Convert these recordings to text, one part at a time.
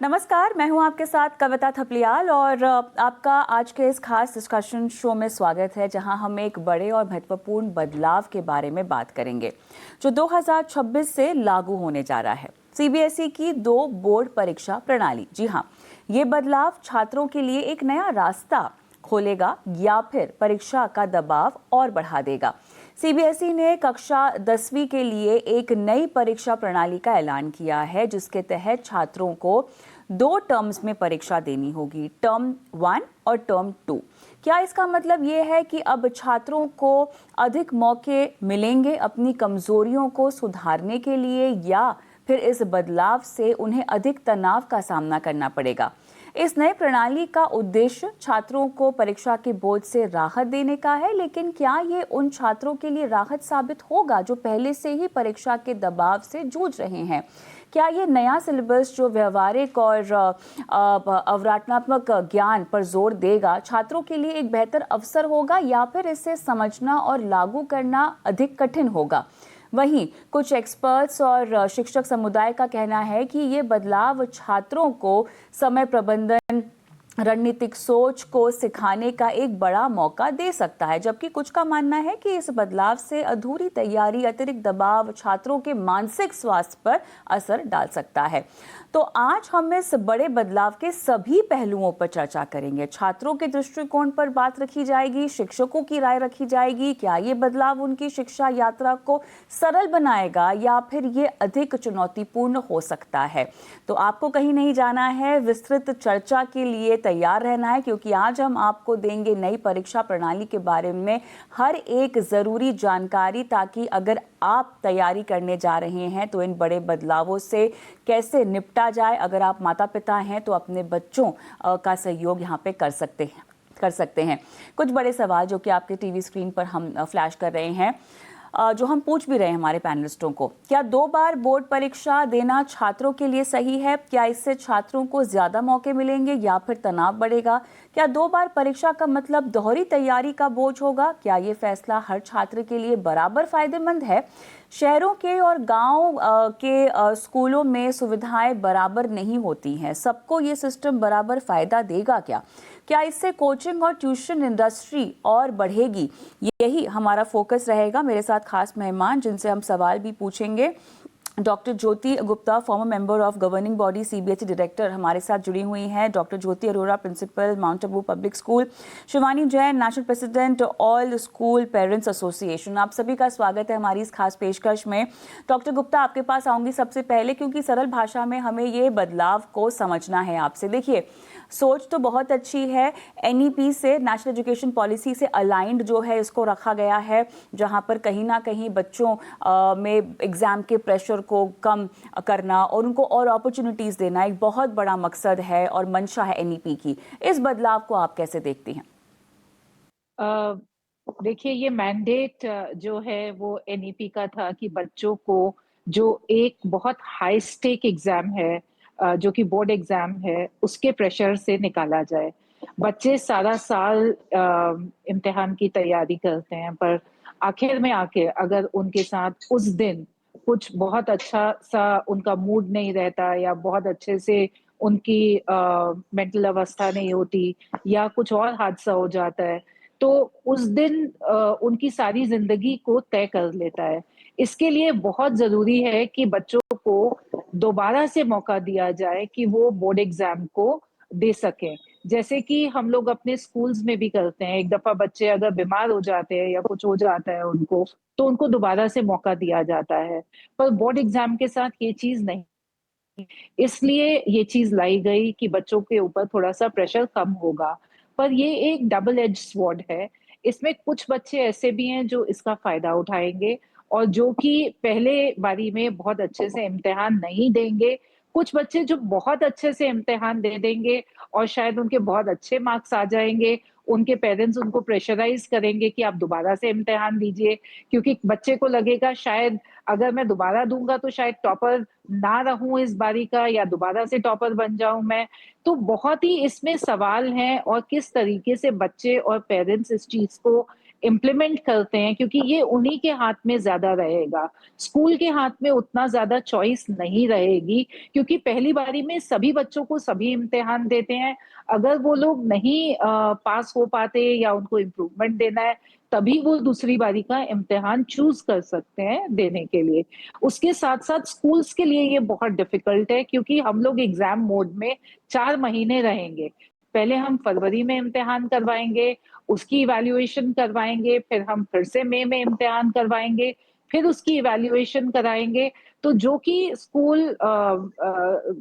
नमस्कार, मैं हूं आपके साथ कविता थपलियाल और आपका आज के इस खास डिस्कशन शो में स्वागत है, जहां हम एक बड़े और महत्वपूर्ण बदलाव के बारे में बात करेंगे जो 2026 से लागू होने जा रहा है। सीबीएसई की 2 बोर्ड परीक्षा प्रणाली। जी हां, ये बदलाव छात्रों के लिए एक नया रास्ता खोलेगा या फिर परीक्षा का दबाव और बढ़ा देगा। सीबीएसई ने कक्षा 10वीं के लिए एक नई परीक्षा प्रणाली का ऐलान किया है, जिसके तहत छात्रों को 2 टर्म्स में परीक्षा देनी होगी, टर्म 1 और टर्म 2। क्या इसका मतलब ये है कि अब छात्रों को अधिक मौके मिलेंगे अपनी कमजोरियों को सुधारने के लिए, या फिर इस बदलाव से उन्हें अधिक तनाव का सामना करना पड़ेगा? इस नई प्रणाली का उद्देश्य छात्रों को परीक्षा के बोझ से राहत देने का है, लेकिन क्या ये उन छात्रों के लिए राहत साबित होगा जो पहले से ही परीक्षा के दबाव से जूझ रहे हैं? क्या ये नया सिलेबस जो व्यवहारिक और अवधारणात्मक ज्ञान पर जोर देगा छात्रों के लिए एक बेहतर अवसर होगा, या फिर इसे समझना और लागू करना अधिक कठिन होगा? वहीं कुछ एक्सपर्ट्स और शिक्षक समुदाय का कहना है कि ये बदलाव छात्रों को समय प्रबंधन, रणनीतिक सोच को सिखाने का एक बड़ा मौका दे सकता है, जबकि कुछ का मानना है कि इस बदलाव से अधूरी तैयारी, अतिरिक्त दबाव छात्रों के मानसिक स्वास्थ्य पर असर डाल सकता है। तो आज हम इस बड़े बदलाव के सभी पहलुओं पर चर्चा करेंगे। छात्रों के दृष्टिकोण पर बात रखी जाएगी, शिक्षकों की राय रखी जाएगी। क्या ये बदलाव उनकी शिक्षा यात्रा को सरल बनाएगा या फिर ये अधिक चुनौतीपूर्ण हो सकता है? तो आपको कहीं नहीं जाना है, विस्तृत चर्चा के लिए तैयार रहना है, क्योंकि आज हम आपको देंगे नई परीक्षा प्रणाली के बारे में हर एक जरूरी जानकारी, ताकि अगर आप तैयारी करने जा रहे हैं तो इन बड़े बदलावों से कैसे निपटा जाए। अगर आप माता पिता हैं तो अपने बच्चों का सहयोग यहाँ पे कर सकते हैं। कुछ बड़े सवाल जो कि आपके टीवी स्क्रीन पर हम फ्लैश कर रहे हैं, जो हम पूछ भी रहे हैं हमारे पैनलिस्टों को। क्या 2 बार बोर्ड परीक्षा देना छात्रों के लिए सही है? क्या इससे छात्रों को ज्यादा मौके मिलेंगे या फिर तनाव बढ़ेगा? क्या 2 बार परीक्षा का मतलब दोहरी तैयारी का बोझ होगा? क्या ये फैसला हर छात्र के लिए बराबर फायदेमंद है? शहरों के और गांव के स्कूलों में सुविधाएं बराबर नहीं होती हैं, सबको ये सिस्टम बराबर फायदा देगा क्या? क्या इससे कोचिंग और ट्यूशन इंडस्ट्री और बढ़ेगी? यही हमारा फोकस रहेगा। मेरे साथ खास मेहमान जिनसे हम सवाल भी पूछेंगे। Doctor Jyoti Gupta, former member of governing body CBSE director, हमारे साथ जुड़ी हुई हैं। Doctor Jyoti Arora, principal, Mount Abu public school. Shivani Jain, national president, all school parents association. आप सभी का स्वागत है हमारी इस खास पेशकश में। डॉक्टर गुप्ता, आपके पास आऊंगी सबसे पहले, क्योंकि सरल भाषा में हमें ये बदलाव को समझना है आपसे। देखिए, सोच तो बहुत अच्छी है, एनईपी से, नेशनल एजुकेशन पॉलिसी से अलाइंड जो है इसको रखा गया है, जहां पर कहीं ना कहीं बच्चों में एग्जाम के प्रेशर को कम करना और उनको और अपॉर्चुनिटीज देना एक बहुत बड़ा मकसद है और मंशा है एनईपी की। इस बदलाव को आप कैसे देखती हैं? देखिए, ये मैंडेट जो है वो एनईपी का था कि बच्चों को जो एक बहुत हाई स्टेक एग्जाम है, जो कि बोर्ड एग्जाम है, उसके प्रेशर से निकाला जाए। बच्चे सारा साल इम्तिहान की तैयारी करते हैं, पर आखिर में आके अगर उनके साथ उस दिन कुछ बहुत अच्छा सा उनका मूड नहीं रहता, या बहुत अच्छे से उनकी मेंटल अवस्था नहीं होती, या कुछ और हादसा हो जाता है, तो उस दिन उनकी सारी ज़िंदगी को तय कर लेता है। इसके लिए बहुत ज़रूरी है कि बच्चों को दोबारा से मौका दिया जाए कि वो बोर्ड एग्ज़ाम को दे सकें। जैसे कि हम लोग अपने स्कूल्स में भी करते हैं, एक दफ़ा बच्चे अगर बीमार हो जाते हैं या कुछ हो जाता है उनको, तो उनको दोबारा से मौका दिया जाता है। पर बोर्ड एग्ज़ाम के साथ ये चीज़ नहीं, इसलिए ये चीज़ लाई गई कि बच्चों के ऊपर थोड़ा-सा प्रेशर कम होगा। पर ये एक डबल एज स्वॉर्ड है। इसमें कुछ बच्चे ऐसे भी हैं जो इसका फ़ायदा उठाएँगे और जो कि पहले बारी में बहुत अच्छे से इम्तिहान नहीं देंगे। कुछ बच्चे जो बहुत अच्छे से इम्तिहान दे देंगे और शायद उनके बहुत अच्छे मार्क्स आ जाएँगे। उनके पेरेंट्स उनको प्रेशराइज़ करेंगे कि आप दोबारा से इम्तिहान दीजिए, क्योंकि बच्चे को लगेगा शायद अगर मैं दोबारा दूँगा तो शायद टॉपर ना रहूँ इस बारी का, या दोबारा से टॉपर बन जाऊँ मैं। तो बहुत ही इसमें सवाल हैं और किस तरीके से बच्चे और पेरेंट्स इस चीज़ को इम्प्लीमेंट करते हैं, क्योंकि ये उन्हीं के हाथ में ज्यादा रहेगा। स्कूल के हाथ में उतना ज्यादा चॉइस नहीं रहेगी, क्योंकि पहली बारी में सभी बच्चों को सभी इम्तिहान देते हैं। अगर वो लोग नहीं पास हो पाते या उनको इम्प्रूवमेंट देना है, तभी वो दूसरी बारी का इम्तिहान चूज कर सकते हैं देने के लिए। उसके साथ साथ स्कूल्स के लिए ये बहुत डिफिकल्ट है, क्योंकि हम लोग एग्जाम मोड में 4 महीने रहेंगे। पहले हम फरवरी में इम्तिहान करवाएंगे, उसकी इवैल्यूएशन करवाएंगे, फिर हम फिर से मई में इम्तिहान करवाएंगे, फिर उसकी इवैल्यूएशन कराएंगे। तो जो कि स्कूल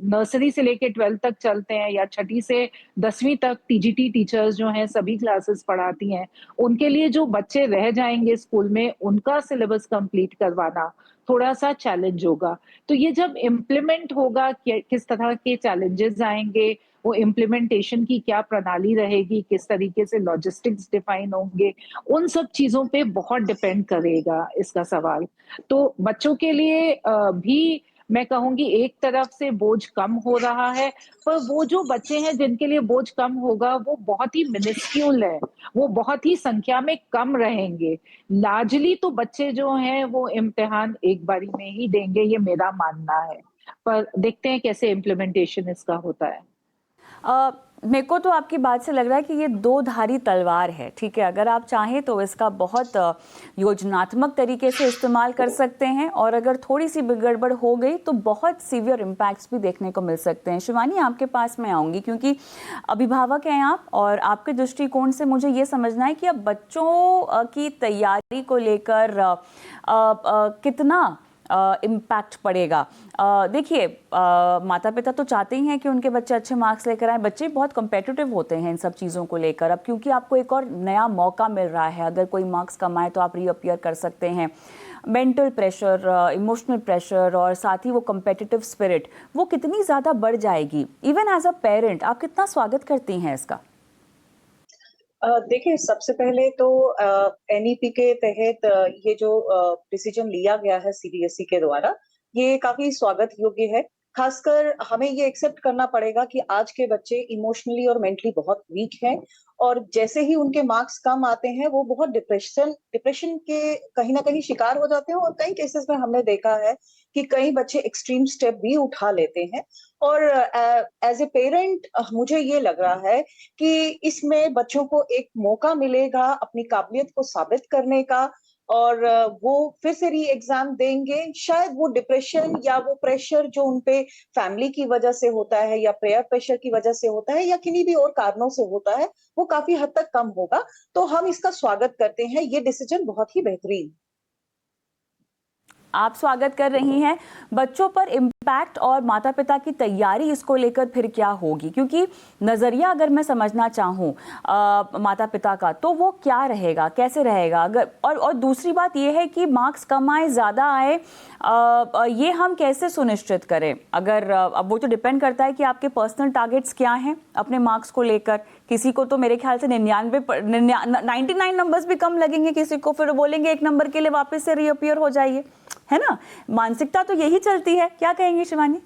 नर्सरी से लेके 12th तक चलते हैं, या छठी से 10वीं तक टीजीटी टीचर्स जो हैं सभी क्लासेस पढ़ाती हैं, उनके लिए जो बच्चे रह जाएंगे स्कूल में, उनका सिलेबस कंप्लीट करवाना थोड़ा सा चैलेंज होगा। तो ये जब इम्प्लीमेंट होगा, किस तरह के चैलेंजेस आएंगे, वो इम्प्लीमेंटेशन की क्या प्रणाली रहेगी, किस तरीके से लॉजिस्टिक्स डिफाइन होंगे, उन सब चीजों पे बहुत डिपेंड करेगा इसका सवाल। तो बच्चों के लिए भी मैं कहूंगी एक तरफ से बोझ कम हो रहा है, पर वो जो बच्चे हैं जिनके लिए बोझ कम होगा वो बहुत ही मिनिस्क्यूल है, वो बहुत ही संख्या में कम रहेंगे। लार्जली तो बच्चे जो हैं वो इम्तिहान एक बारी में ही देंगे, ये मेरा मानना है। पर देखते हैं कैसे इम्प्लीमेंटेशन इसका होता है। मेरे को तो आपकी बात से लग रहा है कि ये दो धारी तलवार है, ठीक है। अगर आप चाहें तो इसका बहुत योजनात्मक तरीके से इस्तेमाल कर सकते हैं, और अगर थोड़ी सी भी गड़बड़ हो गई तो बहुत सीवियर इम्पैक्ट्स भी देखने को मिल सकते हैं। शिवानी, आपके पास मैं आऊँगी, क्योंकि अभिभावक हैं आप, और आपके दृष्टिकोण से मुझे ये समझना है कि अब बच्चों की तैयारी को लेकर कितना इम्पैक्ट पड़ेगा। देखिए, माता पिता तो चाहते ही हैं कि उनके बच्चे अच्छे मार्क्स लेकर आए। बच्चे बहुत कम्पेटिटिव होते हैं इन सब चीज़ों को लेकर। अब क्योंकि आपको एक और नया मौका मिल रहा है, अगर कोई मार्क्स कम आए तो आप रीअपियर कर सकते हैं। मेंटल प्रेशर, इमोशनल प्रेशर, और साथ ही वो कम्पेटिटिव स्पिरिट, वो कितनी ज़्यादा बढ़ जाएगी। इवन एज अ पेरेंट आप कितना स्वागत करती हैं इसका? देखिए, सबसे पहले तो एनईपी के तहत ये जो डिसीजन लिया गया है सीबीएसई के द्वारा, ये काफ़ी स्वागत योग्य है। खासकर हमें ये एक्सेप्ट करना पड़ेगा कि आज के बच्चे इमोशनली और मेंटली बहुत वीक हैं, और जैसे ही उनके मार्क्स कम आते हैं, वो बहुत डिप्रेशन के कहीं न कहीं शिकार हो जाते हैं, और कई केसेस में हमने देखा है कि कई बच्चे एक्सट्रीम स्टेप भी उठा लेते हैं। और एज़ ए पेरेंट मुझे ये लग रहा है कि इसमें बच्चों को एक मौका मिलेगा अपनी काबिलियत को साबित करने का, और वो फिर से री एग्जाम देंगे। शायद वो डिप्रेशन या वो प्रेशर जो उनपे फैमिली की वजह से होता है, या पेयर प्रेशर की वजह से होता है, या किन्हीं भी और कारणों से होता है, वो काफी हद तक कम होगा। तो हम इसका स्वागत करते हैं, ये डिसीजन बहुत ही बेहतरीन। आप स्वागत कर रही हैं। बच्चों पर इम्पैक्ट और माता पिता की तैयारी इसको लेकर फिर क्या होगी, क्योंकि नज़रिया अगर मैं समझना चाहूँ माता पिता का, तो वो क्या रहेगा, कैसे रहेगा? अगर और दूसरी बात ये है कि मार्क्स कम आए, ज़्यादा आए, ये हम कैसे सुनिश्चित करें? अगर अब वो तो डिपेंड करता है कि आपके पर्सनल टारगेट्स क्या हैं अपने मार्क्स को लेकर। किसी को तो मेरे ख्याल से 99 नंबर्स भी कम लगेंगे, किसी को फिर बोलेंगे 1 नंबर के लिए वापस से रीअपियर हो जाइए, है ना? मानसिकता तो यही चलती है। क्या कहेंगे शिवानी?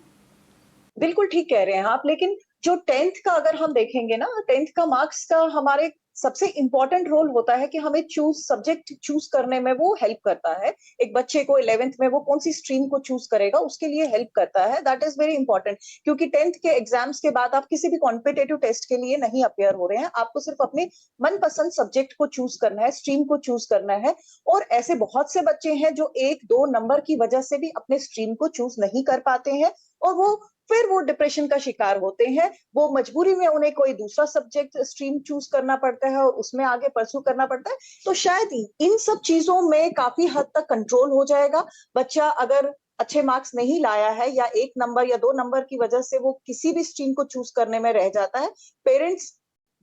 बिल्कुल ठीक कह रहे हैं आप, लेकिन जो 10th का अगर हम देखेंगे ना, 10th का मार्क्स का हमारे सबसे इम्पोर्टेंट रोल होता है कि हमें सब्जेक्ट चूज करने में वो हेल्प करता है। एक बच्चे को 11th में वो कौन सी स्ट्रीम को चूज करेगा, उसके लिए हेल्प करता है। दैट इज वेरी इंपॉर्टेंट, क्योंकि 10th के एग्जाम्स के बाद आप किसी भी कॉम्पिटेटिव टेस्ट के लिए नहीं अपेयर हो रहे हैं। आपको सिर्फ अपने मनपसंद सब्जेक्ट को चूज करना है, स्ट्रीम को चूज करना है। और ऐसे बहुत से बच्चे हैं जो 1-2 नंबर की वजह से भी अपने स्ट्रीम को चूज नहीं कर पाते हैं, और फिर वो डिप्रेशन का शिकार होते हैं। वो मजबूरी में उन्हें कोई दूसरा सब्जेक्ट स्ट्रीम चूज करना पड़ता है, और उसमें आगे परस्यू करना पड़ता है। तो शायद इन सब चीजों में काफी हद तक कंट्रोल हो जाएगा। बच्चा अगर अच्छे मार्क्स नहीं लाया है, या 1 नंबर या 2 नंबर की वजह से वो किसी भी स्ट्रीम को चूज करने में रह जाता है,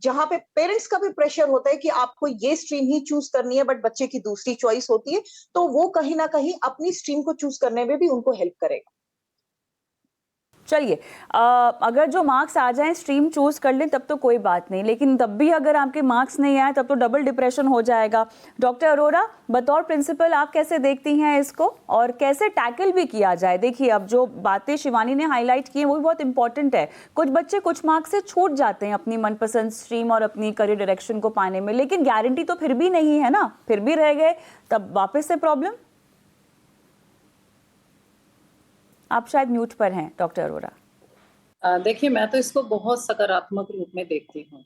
जहां पे पेरेंट्स का भी प्रेशर होता है कि आपको ये स्ट्रीम ही चूज करनी है, बट बच्चे की दूसरी चॉइस होती है, तो वो कहीं ना कहीं अपनी स्ट्रीम को चूज करने में भी उनको हेल्प करेगा। चलिए, अगर जो मार्क्स आ जाएं, स्ट्रीम चूज कर लें, तब तो कोई बात नहीं, लेकिन तब भी अगर आपके मार्क्स नहीं आए तब तो डबल डिप्रेशन हो जाएगा। डॉक्टर अरोरा, बतौर प्रिंसिपल आप कैसे देखती हैं इसको और कैसे टैकल भी किया जाए? देखिए, अब जो बातें शिवानी ने हाईलाइट की हैं वो भी बहुत इंपॉर्टेंट है। कुछ बच्चे कुछ मार्क्स से छूट जाते हैं अपनी मनपसंद स्ट्रीम और अपनी करियर डायरेक्शन को पाने में, लेकिन गारंटी तो फिर भी नहीं है ना, फिर भी रह गए, तब वापस से प्रॉब्लम। आप शायद म्यूट पर हैं डॉक्टर अरोरा। देखिए, मैं तो इसको बहुत सकारात्मक रूप में देखती हूँ,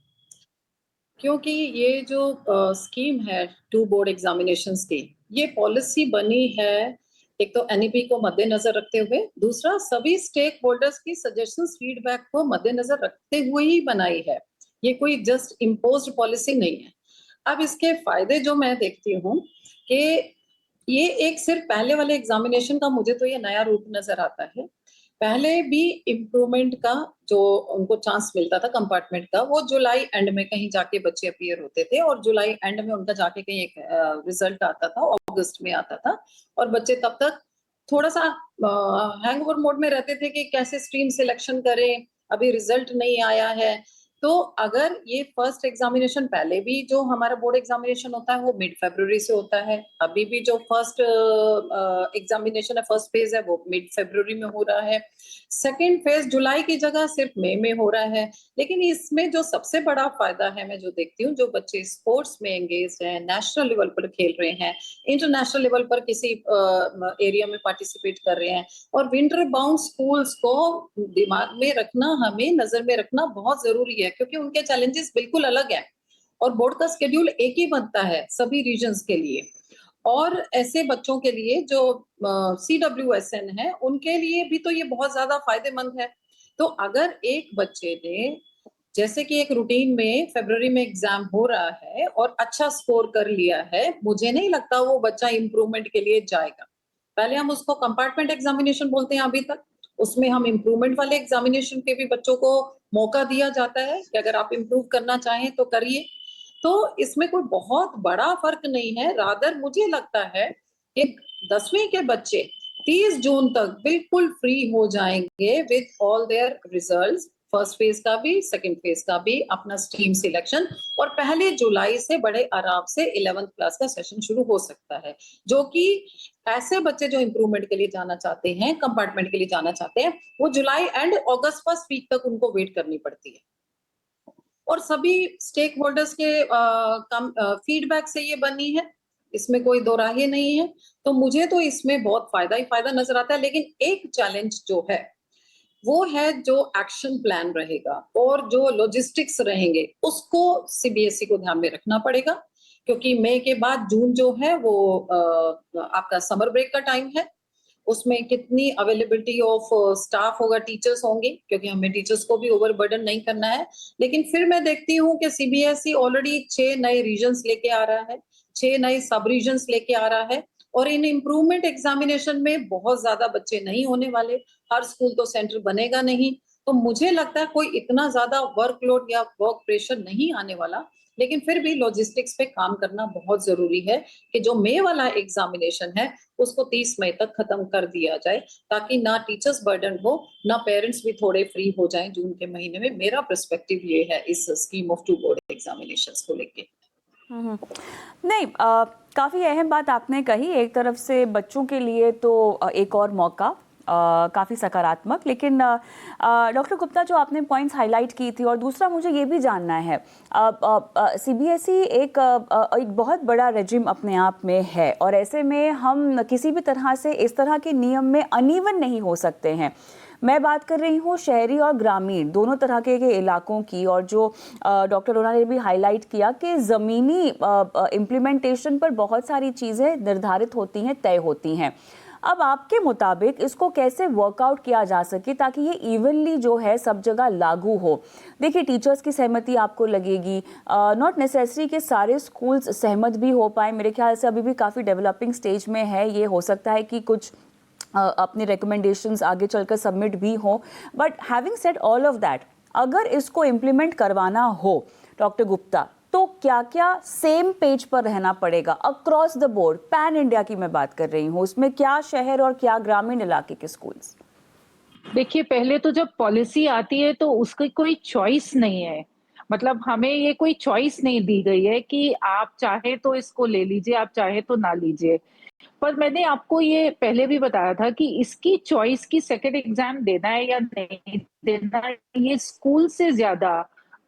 क्योंकि ये जो स्कीम है 2 बोर्ड एग्जामिनेशंस की, ये पॉलिसी बनी है एक तो एनईपी को मद्देनजर रखते हुए, दूसरा सभी स्टेक होल्डर्स की सजेशंस फीडबैक को मद्देनजर रखते हुए ही बनाई है। ये कोई जस्ट इम्पोज्ड पॉलिसी नहीं है। अब इसके फायदे जो मैं देखती हूँ कि ये एक सिर्फ पहले वाले एग्जामिनेशन का मुझे तो ये नया रूप नजर आता है। पहले भी इम्प्रूवमेंट का जो उनको चांस मिलता था कंपार्टमेंट का, वो जुलाई एंड में कहीं जाके बच्चे अपीयर होते थे और जुलाई एंड में उनका जाके कहीं एक रिजल्ट आता था, अगस्त में आता था, और बच्चे तब तक थोड़ा सा हैंगओवर मोड में रहते थे कि कैसे स्ट्रीम सिलेक्शन करें, अभी रिजल्ट नहीं आया है। तो अगर ये फर्स्ट एग्जामिनेशन, पहले भी जो हमारा बोर्ड एग्जामिनेशन होता है वो मिड फरवरी से होता है, अभी भी जो फर्स्ट एग्जामिनेशन है, फर्स्ट फेज है, वो मिड फरवरी में हो रहा है, सेकेंड फेज जुलाई की जगह सिर्फ मई में हो रहा है। लेकिन इसमें जो सबसे बड़ा फायदा है, मैं जो देखती हूँ, जो बच्चे स्पोर्ट्स में एंगेज हैं, नेशनल लेवल पर खेल रहे हैं, इंटरनेशनल लेवल पर किसी एरिया में पार्टिसिपेट कर रहे हैं, और विंटर बाउंड स्कूल्स को दिमाग में रखना, हमें नजर में रखना बहुत जरूरी है, क्योंकि उनके चैलेंजेस बिल्कुल अलग है और बोर्ड का स्केड्यूल एक ही बनता है सभी रीजन्स के लिए। और ऐसे बच्चों के लिए जो CWSN है, उनके लिए भी तो ये बहुत ज्यादा फायदेमंद है। तो अगर एक बच्चे ने, जैसे कि एक रूटीन में फरवरी में एग्जाम हो रहा है और अच्छा स्कोर कर लिया है, मुझे नहीं लगता वो बच्चा इम्प्रूवमेंट के लिए जाएगा। पहले हम उसको कंपार्टमेंट एग्जामिनेशन बोलते हैं अभी तक, उसमें हम इम्प्रूवमेंट वाले एग्जामिनेशन के भी बच्चों को मौका दिया जाता है कि अगर आप इम्प्रूव करना चाहें तो करिए। तो इसमें कोई बहुत बड़ा फर्क नहीं है। रादर मुझे लगता है कि 10वीं के बच्चे 30 जून तक बिल्कुल फ्री हो जाएंगे with all their results, first phase का भी, सेकंड फेज का भी, अपना स्ट्रीम सिलेक्शन, और 1 जुलाई से बड़े आराम से 11th क्लास का सेशन शुरू हो सकता है। जो कि ऐसे बच्चे जो इम्प्रूवमेंट के लिए जाना चाहते हैं, कंपार्टमेंट के लिए जाना चाहते हैं, वो जुलाई एंड अगस्त फर्स्ट वीक तक उनको वेट करनी पड़ती है। और सभी स्टेक होल्डर्स के फीडबैक से ये बनी है, इसमें कोई दो राहे नहीं है। तो मुझे तो इसमें बहुत फायदा ही फायदा नजर आता है। लेकिन एक चैलेंज जो है वो है जो एक्शन प्लान रहेगा और जो लॉजिस्टिक्स रहेंगे, उसको CBSE को ध्यान में रखना पड़ेगा, क्योंकि मई के बाद जून जो है वो आपका समर ब्रेक का टाइम है। उसमें कितनी अवेलेबिलिटी ऑफ स्टाफ होगा, टीचर्स होंगे, क्योंकि हमें टीचर्स को भी ओवरबर्डन नहीं करना है। लेकिन फिर मैं देखती हूँ कि CBSE ऑलरेडी 6 नए रीजन्स लेके आ रहा है, 6 नए सब रीजन्स लेके आ रहा है, और इन इम्प्रूवमेंट एग्जामिनेशन में बहुत ज्यादा बच्चे नहीं होने वाले, हर स्कूल तो सेंटर बनेगा नहीं। तो मुझे लगता है कोई इतना ज्यादा वर्कलोड या वर्क प्रेशर नहीं आने वाला। लेकिन फिर भी लॉजिस्टिक्स पे काम करना बहुत जरूरी है कि जो मई वाला एग्जामिनेशन है उसको 30 मई तक खत्म कर दिया जाए, ताकि ना टीचर्स बर्डन हो, ना पेरेंट्स भी थोड़े फ्री हो जाएं जून के महीने में। मेरा पर्सपेक्टिव ये है इस स्कीम ऑफ 2 बोर्ड एग्जामिनेशंस को लेके। नहीं, काफ़ी अहम बात आपने कही। एक तरफ से बच्चों के लिए तो एक और मौका, काफ़ी सकारात्मक, लेकिन डॉक्टर गुप्ता जो आपने पॉइंट्स हाईलाइट की थी, और दूसरा मुझे ये भी जानना है, CBSE एक बहुत बड़ा रेजिम अपने आप में है, और ऐसे में हम किसी भी तरह से इस तरह के नियम में अनइवन नहीं हो सकते हैं। मैं बात कर रही हूँ शहरी और ग्रामीण दोनों तरह के इलाकों की, और जो डॉक्टर अरोरा ने भी हाईलाइट किया कि ज़मीनी इम्प्लीमेंटेशन पर बहुत सारी चीज़ें निर्धारित होती हैं, तय होती हैं। अब आपके मुताबिक इसको कैसे वर्कआउट किया जा सके ताकि ये इवनली जो है सब जगह लागू हो? देखिए, टीचर्स की सहमति आपको लगेगी, नॉट नेसेसरी कि सारे स्कूल्स सहमत भी हो पाए, मेरे ख्याल से अभी भी काफ़ी डेवलपिंग स्टेज में है। ये हो सकता है कि कुछ अपनी रिकमेंडेशंस आगे चलकर सबमिट भी हों, but having said all of that, अगर इसको इम्प्लीमेंट करवाना हो डॉक्टर गुप्ता, तो क्या क्या सेम पेज पर रहना पड़ेगा across the board? Pan India की मैं बात कर रही हूँ, उसमें क्या शहर और क्या ग्रामीण इलाके के स्कूल्स? देखिए, पहले तो जब पॉलिसी आती है तो उसकी कोई चॉइस नहीं है। मतलब हमें ये कोई चॉइस नहीं दी गई है कि आप चाहे तो इसको ले लीजिए, आप चाहे तो ना लीजिए। पर मैंने आपको ये पहले भी बताया था कि इसकी चॉइस की सेकंड एग्जाम देना है या नहीं देना, ये स्कूल से ज्यादा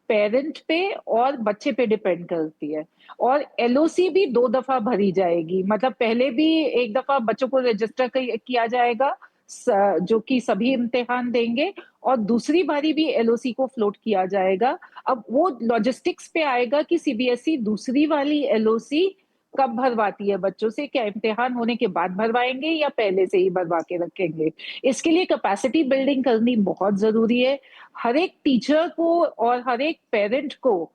पेरेंट पे और बच्चे पे डिपेंड करती है। और एलओसी भी 2 दफा भरी जाएगी। मतलब पहले भी एक दफा बच्चों को रजिस्टर किया जाएगा, जो कि सभी इम्तिहान देंगे, और दूसरी बारी भी एलओसी को फ्लोट किया जाएगा। अब वो लॉजिस्टिक्स पे आएगा कि सीबीएसई दूसरी वाली एलओसी कब भरवाती है बच्चों से, क्या इम्तिहान होने के बाद भरवाएंगे या पहले से ही भरवा के रखेंगे। इसके लिए कैपेसिटी बिल्डिंग करनी बहुत जरूरी है। हर एक टीचर को और हर एक पेरेंट को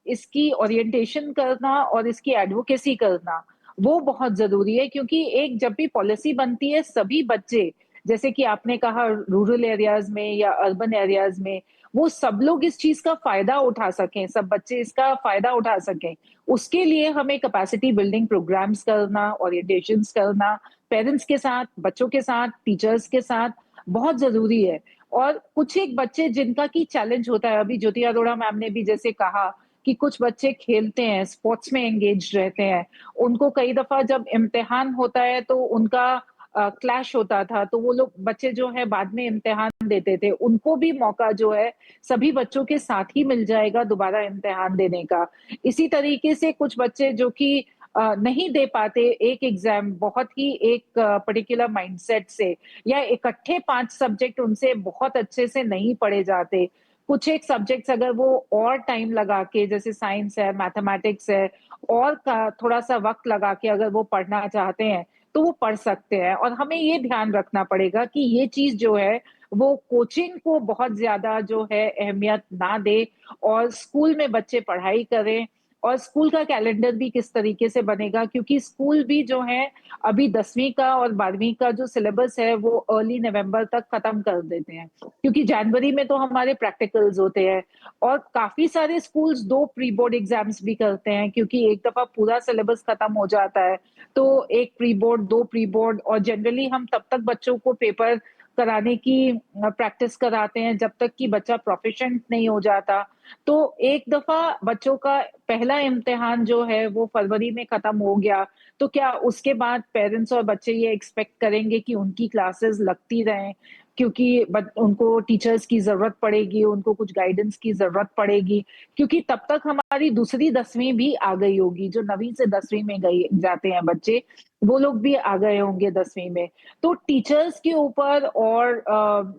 इसकी ओरिएंटेशन करना और इसकी एडवोकेसी करना वो बहुत जरूरी है, क्योंकि एक जब भी पॉलिसी बनती है सभी बच्चे, जैसे कि आपने कहा रूरल एरियाज में या अर्बन एरियाज में, वो सब लोग इस चीज का फायदा उठा सकें, सब बच्चे इसका फायदा उठा सकें, उसके लिए हमें कैपेसिटी बिल्डिंग प्रोग्राम्स करना, ओरिएंटेशंस करना, पेरेंट्स के साथ, बच्चों के साथ, टीचर्स के साथ बहुत जरूरी है। और कुछ एक बच्चे जिनका की चैलेंज होता है, अभी ज्योति अरोड़ा मैम ने भी जैसे कहा कि कुछ बच्चे खेलते हैं, स्पोर्ट्स में एंगेज रहते हैं, उनको कई दफा जब इम्तिहान होता है तो उनका क्लैश होता था, तो वो लोग बच्चे जो है बाद में इम्तिहान देते थे, उनको भी मौका जो है सभी बच्चों के साथ ही मिल जाएगा दोबारा इम्तिहान देने का। इसी तरीके से कुछ बच्चे जो कि नहीं दे पाते एक एग्जाम बहुत ही एक पर्टिकुलर माइंडसेट से, या इकट्ठे 5 सब्जेक्ट उनसे बहुत अच्छे से नहीं पढ़े जाते, कुछ एक सब्जेक्ट्स अगर वो और टाइम लगा के, जैसे साइंस है, मैथमेटिक्स है, और थोड़ा सा वक्त लगा के अगर वो पढ़ना चाहते हैं तो वो पढ़ सकते हैं। और हमें ये ध्यान रखना पड़ेगा कि ये चीज जो है वो कोचिंग को बहुत ज्यादा जो है अहमियत ना दे, और स्कूल में बच्चे पढ़ाई करें। और स्कूल का कैलेंडर भी किस तरीके से बनेगा, क्योंकि स्कूल भी जो है अभी 10वीं का और 12वीं का जो सिलेबस है वो अर्ली नवंबर तक खत्म कर देते हैं, क्योंकि जनवरी में तो हमारे प्रैक्टिकल्स होते हैं। और काफी सारे स्कूल्स 2 प्री बोर्ड एग्जाम्स भी करते हैं, क्योंकि एक दफा पूरा सिलेबस खत्म हो जाता है तो एक प्री बोर्ड, 2 प्री बोर्ड, और जनरली हम तब तक बच्चों को पेपर कराने की प्रैक्टिस कराते हैं जब तक कि बच्चा प्रोफिशिएंट नहीं हो जाता। तो एक दफा बच्चों का पहला इम्तिहान जो है वो फरवरी में खत्म हो गया, तो क्या उसके बाद पेरेंट्स और बच्चे ये एक्सपेक्ट करेंगे कि उनकी क्लासेस लगती रहें, क्योंकि उनको टीचर्स की जरूरत पड़ेगी, उनको कुछ गाइडेंस की जरूरत पड़ेगी, क्योंकि तब तक हमारी दूसरी 10वीं भी आ गई होगी, जो 9वीं से 10वीं में गई जाते हैं बच्चे, वो लोग भी आ गए होंगे 10वीं में। तो टीचर्स के ऊपर और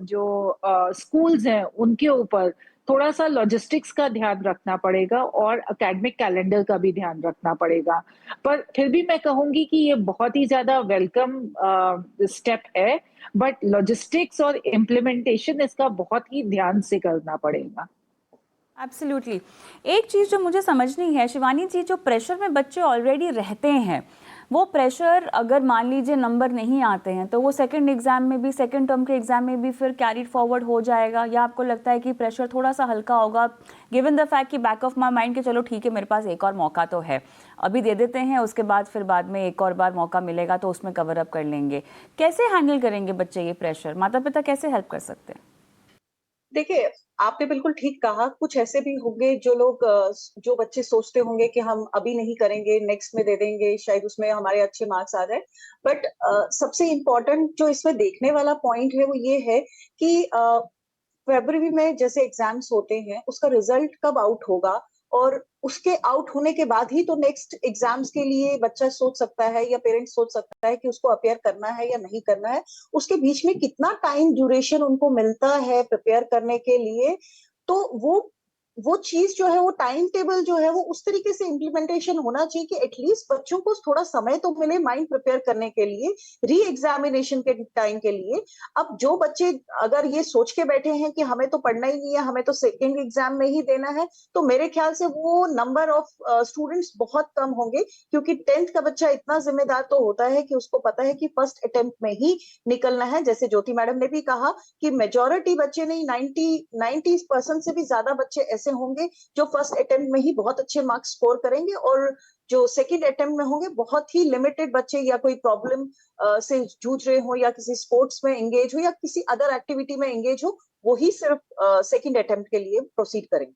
जो स्कूल्स हैं उनके ऊपर थोड़ा सा लॉजिस्टिक्स का ध्यान रखना पड़ेगा और एकेडमिक कैलेंडर का भी ध्यान रखना पड़ेगा। पर फिर भी मैं कहूंगी कि ये बहुत ही ज्यादा वेलकम स्टेप है, बट लॉजिस्टिक्स और इम्प्लीमेंटेशन इसका बहुत ही ध्यान से करना पड़ेगा। एब्सोल्युटली। एक चीज़ जो मुझे समझनी है शिवानी जी, जो प्रेशर में बच्चे ऑलरेडी रहते हैं, वो प्रेशर अगर मान लीजिए नंबर नहीं आते हैं तो वो सेकंड एग्जाम में भी, सेकंड टर्म के एग्जाम में भी फिर कैरीड फॉरवर्ड हो जाएगा, या आपको लगता है कि प्रेशर थोड़ा सा हल्का होगा गिवन द फैक्ट कि बैक ऑफ माई माइंड कि चलो ठीक है मेरे पास एक और मौका तो है, अभी दे देते हैं, उसके बाद फिर बाद में एक और बार मौका मिलेगा तो उसमें कवर अप कर लेंगे। कैसे हैंडल करेंगे बच्चे ये प्रेशर, माता पिता कैसे हेल्प कर सकते हैं? देखिए, आपने बिल्कुल ठीक कहा। कुछ ऐसे भी होंगे जो लोग जो बच्चे सोचते होंगे कि हम अभी नहीं करेंगे, नेक्स्ट में दे देंगे, शायद उसमें हमारे अच्छे मार्क्स आ जाए। बट सबसे इम्पोर्टेंट जो इसमें देखने वाला पॉइंट है वो ये है कि फरवरी में जैसे एग्जाम्स होते हैं, उसका रिजल्ट कब आउट होगा, और उसके आउट होने के बाद ही तो नेक्स्ट एग्जाम्स के लिए बच्चा सोच सकता है या पेरेंट सोच सकता है कि उसको अपेयर करना है या नहीं करना है। उसके बीच में कितना टाइम ड्यूरेशन उनको मिलता है प्रिपेयर करने के लिए, तो वो चीज जो है, वो टाइम टेबल जो है वो उस तरीके से इम्प्लीमेंटेशन होना चाहिए कि एटलीस्ट बच्चों को थोड़ा समय तो मिले माइंड प्रिपेयर करने के लिए, री एग्जामिनेशन के टाइम के लिए। अब जो बच्चे अगर ये सोच के बैठे हैं कि हमें तो पढ़ना ही नहीं है, हमें तो सेकेंड एग्जाम में ही देना है, तो मेरे ख्याल से वो नंबर ऑफ स्टूडेंट्स बहुत कम होंगे, क्योंकि 10th का बच्चा इतना जिम्मेदार तो होता है कि उसको पता है कि फर्स्ट अटेम्प्ट में ही निकलना है। जैसे ज्योति मैडम ने भी कहा कि मेजोरिटी बच्चे नहीं, 90% से भी ज्यादा बच्चे ऐसे होंगे जो फर्स्ट अटेम्प्ट में ही बहुत अच्छे मार्क्स स्कोर करेंगे, और जो सेकंड अटेम्प्ट में होंगे बहुत ही लिमिटेड बच्चे या कोई प्रॉब्लम से जूझ रहे हो या किसी स्पोर्ट्स में एंगेज हो या किसी अदर एक्टिविटी में एंगेज हो, वो ही सिर्फ सेकंड अटेम्प्ट के लिए प्रोसीड करेंगे।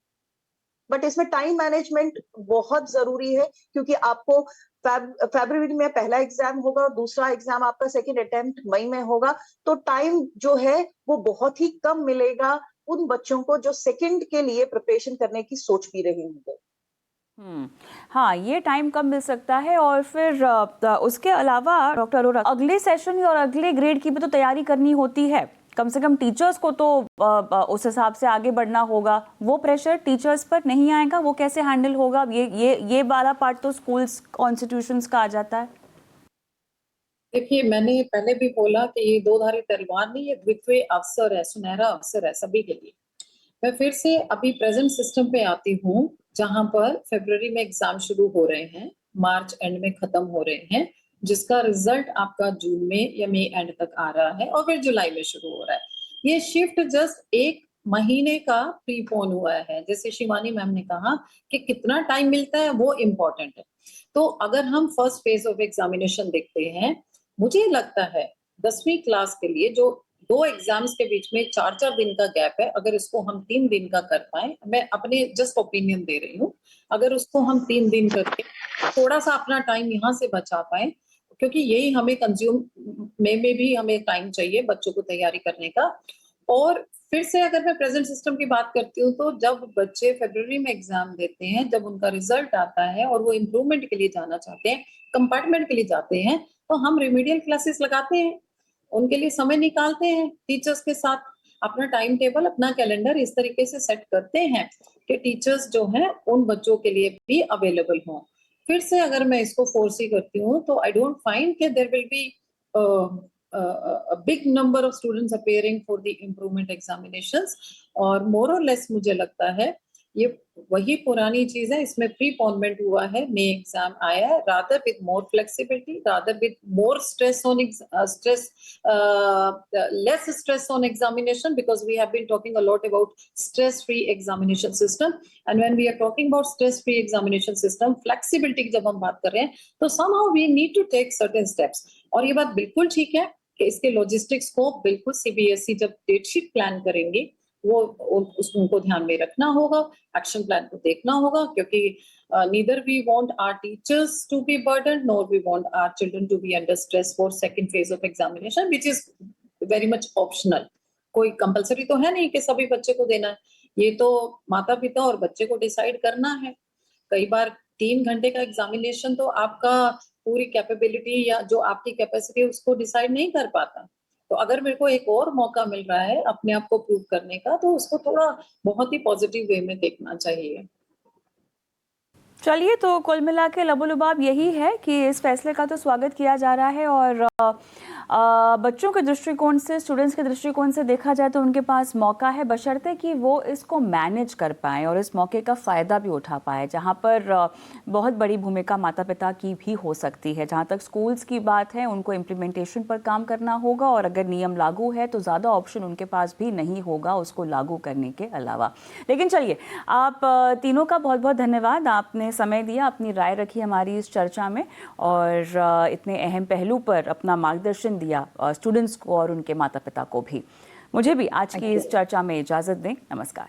बट इसमें टाइम मैनेजमेंट बहुत जरूरी है, क्योंकि आपको फरवरी में पहला एग्जाम होगा और दूसरा एग्जाम आपका सेकंड अटेम्प्ट मई में होगा, तो टाइम जो है वो बहुत ही कम मिलेगा उन बच्चों को जो सेकंड के लिए प्रिपरेशन करने की सोच भी रहे होंगे। हाँ, ये टाइम कम मिल सकता है। और फिर उसके अलावा डॉक्टर अरोरा, अगले सेशन और अगले ग्रेड की भी तो तैयारी करनी होती है। कम से कम टीचर्स को तो उस हिसाब से आगे बढ़ना होगा। वो प्रेशर टीचर्स पर नहीं आएगा, वो कैसे हैंडल होगा? ये वाला पार्ट तो स्कूल्स कॉन्स्टिट्यूशंस का आ जाता है। देखिए, मैंने पहले भी बोला कि ये दो धारी तलवार नहीं, ये द्वितीय अवसर है, सुनहरा अवसर है सभी के लिए। मैं फिर से अभी प्रेजेंट सिस्टम पे आती हूँ, जहां पर फरवरी में एग्जाम शुरू हो रहे हैं, मार्च एंड में खत्म हो रहे हैं, जिसका रिजल्ट आपका जून में या मई एंड तक आ रहा है और फिर जुलाई में शुरू हो रहा है। ये शिफ्ट जस्ट एक महीने का प्रीपोन हुआ है। जैसे शिवानी मैम ने कहा कि कितना टाइम मिलता है वो इम्पोर्टेंट है। तो अगर हम फर्स्ट फेज ऑफ एग्जामिनेशन देखते हैं, मुझे लगता है 10वीं क्लास के लिए जो 2 एग्जाम्स के बीच में 4-4 दिन का गैप है, अगर इसको हम 3 दिन का कर पाए, मैं अपने जस्ट ओपिनियन दे रही हूँ, अगर उसको हम 3 दिन करके थोड़ा सा अपना टाइम यहाँ से बचा पाए, क्योंकि यही हमें कंज्यूम में भी हमें टाइम चाहिए बच्चों को तैयारी करने का। और फिर से अगर मैं प्रेजेंट सिस्टम की बात करती हूँ, तो जब बच्चे फरवरी में एग्जाम देते हैं, जब उनका रिजल्ट आता है और वो इम्प्रूवमेंट के लिए जाना चाहते हैं, कंपार्टमेंट के लिए जाते हैं, तो हम रिमीडियल क्लासेस लगाते हैं, उनके लिए समय निकालते हैं, टीचर्स के साथ अपना टाइम टेबल, अपना कैलेंडर इस तरीके से सेट करते हैं कि टीचर्स जो हैं उन बच्चों के लिए भी अवेलेबल हों। फिर से अगर मैं इसको फोर्सी करती हूँ, तो आई डोंट फाइंड कि there will be a big number of students appearing for the improvement examinations, और more or less मुझे लगता है ये वही पुरानी चीज है, इसमें प्रीपोनमेंट हुआ है, मे एग्जाम आया है, rather with more flexibility, rather with more stress on less stress on examination, because we have been talking a lot about stress free examination system, and when we are talking about stress free examination system, flexibility की जब हम बात कर रहे हैं, तो somehow we need to take certain steps। और ये बात बिल्कुल ठीक है कि इसके लॉजिस्टिक्स को बिल्कुल सीबीएसई जब डेटशीट प्लान करेंगे, वो उनको ध्यान में रखना होगा, एक्शन प्लान को देखना होगा, क्योंकि neither we want our teachers to be burdened nor we want our children to be under stress for second phase of examination, which is very much optional। कोई कंपलसरी तो है नहीं कि सभी बच्चे को देना है, ये तो माता पिता और बच्चे को डिसाइड करना है। कई बार 3 घंटे का एग्जामिनेशन तो आपका पूरी कैपेबिलिटी या जो आपकी कैपेसिटी है उसको डिसाइड नहीं कर पाता। तो अगर मेरे को एक और मौका मिल रहा है अपने आप को प्रूव करने का, तो उसको थोड़ा बहुत ही पॉजिटिव वे में देखना चाहिए। चलिए, तो कुल मिला के लबोलुबाब यही है कि इस फैसले का तो स्वागत किया जा रहा है, और बच्चों के दृष्टिकोण से, स्टूडेंट्स के दृष्टिकोण से देखा जाए तो उनके पास मौका है, बशर्ते कि वो इसको मैनेज कर पाएँ और इस मौके का फ़ायदा भी उठा पाए, जहाँ पर बहुत बड़ी भूमिका माता पिता की भी हो सकती है। जहाँ तक स्कूल्स की बात है, उनको इम्प्लीमेंटेशन पर काम करना होगा, और अगर नियम लागू है तो ज़्यादा ऑप्शन उनके पास भी नहीं होगा उसको लागू करने के अलावा। लेकिन चलिए, आप तीनों का बहुत बहुत धन्यवाद, आपने समय दिया, अपनी राय रखी हमारी इस चर्चा में, और इतने अहम पहलू पर अपना मार्गदर्शन दिया स्टूडेंट्स को और उनके माता पिता को भी। मुझे भी आज की इस चर्चा में इजाज़त दें। नमस्कार।